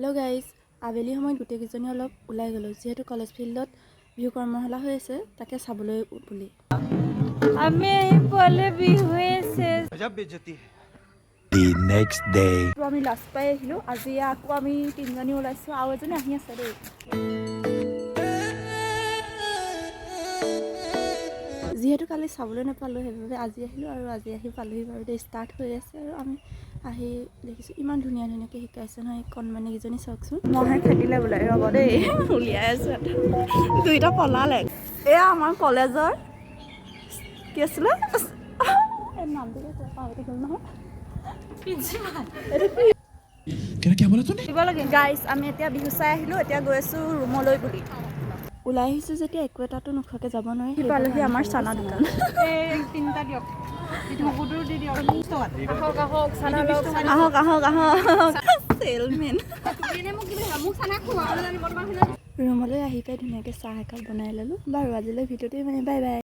Hello' guys, আবেলি সময়ত গোটেইকেইজনী অলপ ওলাই গ'লোঁ যিহেতু কলেজ ফিল্ডত বিহু কৰ্মশালা হৈ আছে তাকে চাবলৈ বুলি। আমি আহি পোৱালে বিহুৱে শেষ। আমি লাষ্ট পাই আহিলোঁ। আজি আকৌ আমি তিনিজনী ওলাইছোঁ, আৰু এজনী আহি আছে দেই। যিহেতু কালি চাবলৈ নাপালোঁ সেইবাবে আজি আহিলোঁ, আৰু আজি আহি পালোহি বাৰু দেই। ষ্টাৰ্ট হৈ আছে আৰু আমি আহি দেখিছোঁ ইমান ধুনীয়া ধুনীয়াকৈ শিকাইছে নহয়। কণমানিকেইজনী চাওকচোন, মহে খেদিলে বোলে, ৰ'ব দেই উলিয়াই আছোঁ। দুইটা পলালে। এয়া আমাৰ কলেজৰ কি আছিলে নামটো পাহৰি গ'ল নহয়। গাইজ, আমি এতিয়া বিহু চাই আহিলোঁ, এতিয়া গৈ আছোঁ ৰুমলৈ বুলি। ওলাই আহিছোঁ যেতিয়া একো এটাতো নোখোৱাকৈ যাব নোৱাৰি। সি পালেহি আমাৰ চানা দোকান। তিনিটা দিয়ক, মগুটোৰ দি দিয়ক। আহক আহক আহক চেলমেন। ৰুমলৈ আহি পাই ধুনীয়াকৈ চাহ একাপ বনাই ল'লোঁ। বাৰু আজিলৈ ভিডিঅ'টোৱে মানে বাই বাই।